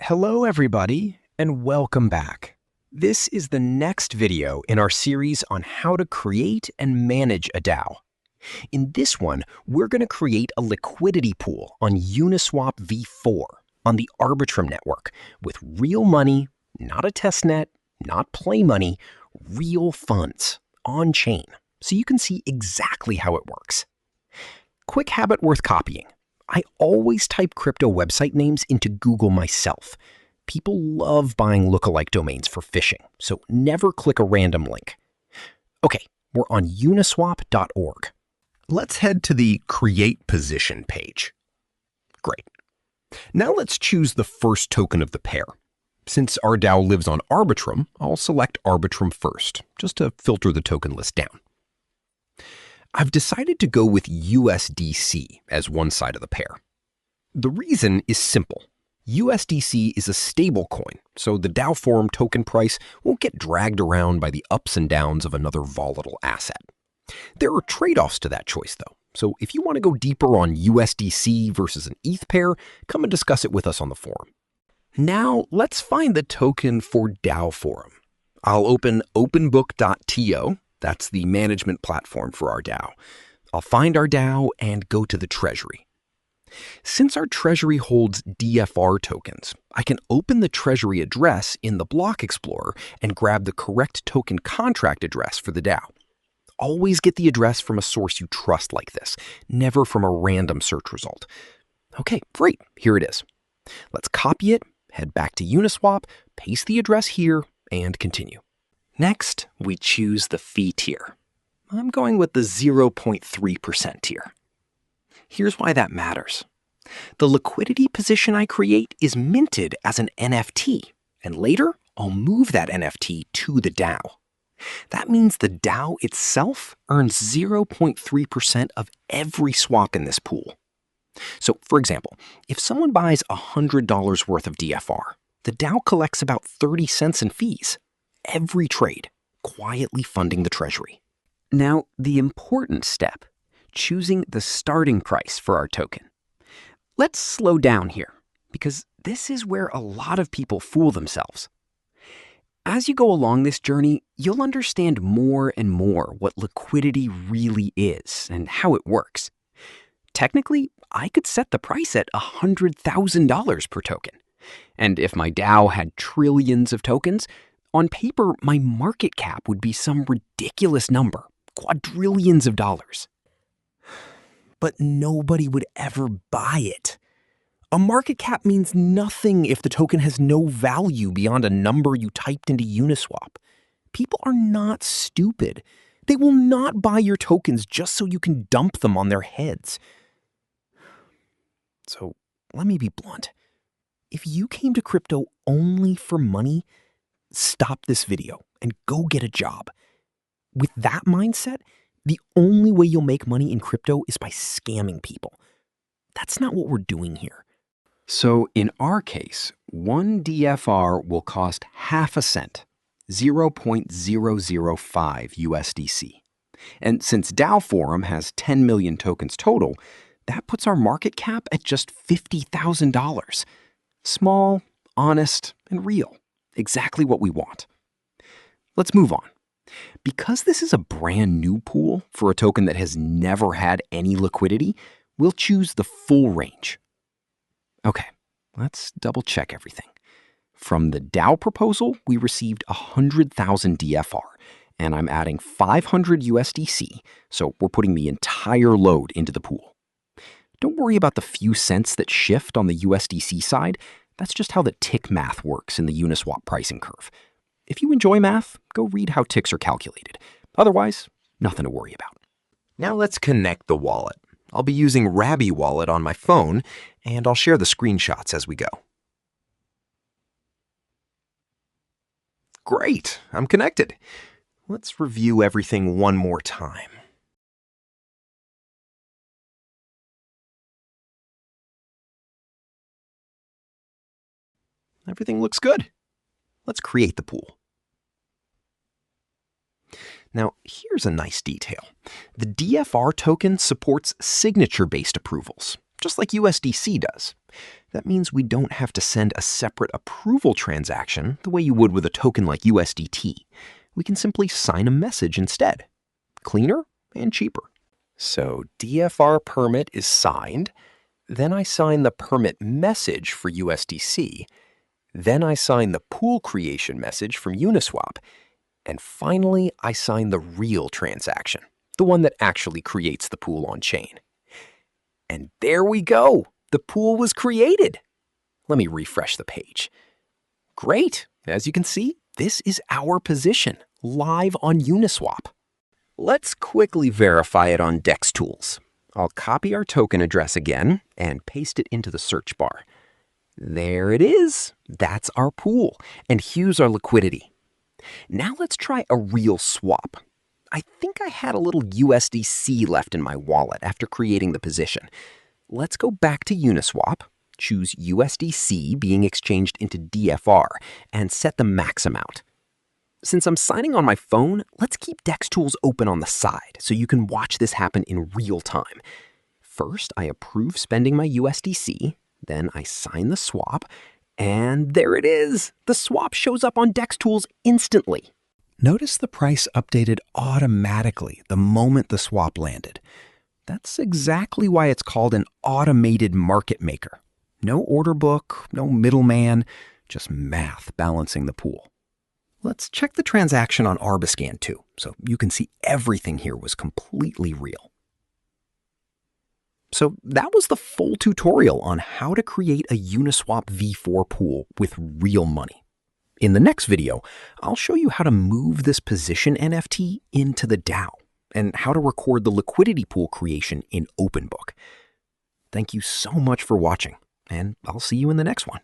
Hello everybody, and welcome back. This is the next video in our series on how to create and manage a DAO. In this one, we're going to create a liquidity pool on Uniswap V4 on the Arbitrum network with real money, not a testnet, not play money, real funds on-chain, so you can see exactly how it works. Quick habit worth copying. I always type crypto website names into Google myself. People love buying lookalike domains for phishing, so never click a random link. Okay, we're on uniswap.org. Let's head to the Create Position page. Great. Now let's choose the first token of the pair. Since our DAO lives on Arbitrum, I'll select Arbitrum first, just to filter the token list down. I've decided to go with USDC as one side of the pair. The reason is simple. USDC is a stablecoin, so the DAOForum token price won't get dragged around by the ups and downs of another volatile asset. There are trade-offs to that choice, though, so if you want to go deeper on USDC versus an ETH pair, come and discuss it with us on the forum. Now, let's find the token for DAOForum. I'll open OpenBook.to. That's the management platform for our DAO. I'll find our DAO and go to the treasury. Since our treasury holds DFR tokens, I can open the treasury address in the block explorer and grab the correct token contract address for the DAO. Always get the address from a source you trust like this, never from a random search result. Okay, great, here it is. Let's copy it, head back to Uniswap, paste the address here, and continue. Next, we choose the fee tier. I'm going with the 0.3% tier. Here's why that matters. The liquidity position I create is minted as an NFT, and later I'll move that NFT to the DAO. That means the DAO itself earns 0.3% of every swap in this pool. So, for example, if someone buys $100 worth of DFR, the DAO collects about 30 cents in fees. Every trade, quietly funding the treasury. Now, the important step, choosing the starting price for our token. Let's slow down here, because this is where a lot of people fool themselves. As you go along this journey, you'll understand more and more what liquidity really is and how it works. Technically, I could set the price at $100,000 per token. And if my DAO had trillions of tokens, on paper, my market cap would be some ridiculous number, quadrillions of dollars. But nobody would ever buy it. A market cap means nothing if the token has no value beyond a number you typed into Uniswap. People are not stupid. They will not buy your tokens just so you can dump them on their heads. So let me be blunt. If you came to crypto only for money, stop this video and go get a job. With that mindset, the only way you'll make money in crypto is by scamming people. That's not what we're doing here. So in our case, one DFR will cost half a cent, 0.005 USDC. And since DAOForum has 10 million tokens total, that puts our market cap at just $50,000. Small, honest, and real. Exactly what we want. Let's move on. Because this is a brand new pool for a token that has never had any liquidity, we'll choose the full range. Okay, let's double check everything. From the DAO proposal, we received 100,000 DFR, and I'm adding 500 USDC, so we're putting the entire load into the pool. Don't worry about the few cents that shift on the USDC side. That's just how the tick math works in the Uniswap pricing curve. If you enjoy math, go read how ticks are calculated. Otherwise, nothing to worry about. Now let's connect the wallet. I'll be using Rabby wallet on my phone, and I'll share the screenshots as we go. Great, I'm connected. Let's review everything one more time. Everything looks good. Let's create the pool. Now, here's a nice detail. The DFR token supports signature-based approvals. just like USDC does. That means we don't have to send a separate approval transaction the way you would with a token like USDT. We can simply sign a message instead. Cleaner and cheaper. So DFR permit is signed. Then I sign the permit message for USDC. Then I sign the pool creation message from Uniswap. And finally, I sign the real transaction, the one that actually creates the pool on chain. And there we go. The pool was created. Let me refresh the page. Great. As you can see, this is our position, live on Uniswap. Let's quickly verify it on DexTools. I'll copy our token address again and paste it into the search bar. There it is. That's our pool. And here's our liquidity. Now let's try a real swap. I think I had a little USDC left in my wallet after creating the position. Let's go back to Uniswap, choose USDC being exchanged into DFR, and set the max amount. Since I'm signing on my phone, let's keep DexTools open on the side so you can watch this happen in real time. First, I approve spending my USDC, then I sign the swap, and there it is! The swap shows up on DexTools instantly. Notice the price updated automatically the moment the swap landed. That's exactly why it's called an automated market maker. No order book, no middleman, just math balancing the pool. Let's check the transaction on Arbiscan too, so you can see everything here was completely real. So that was the full tutorial on how to create a Uniswap V4 pool with real money. In the next video, I'll show you how to move this position NFT into the DAO and how to record the liquidity pool creation in OpenBook. Thank you so much for watching, and I'll see you in the next one.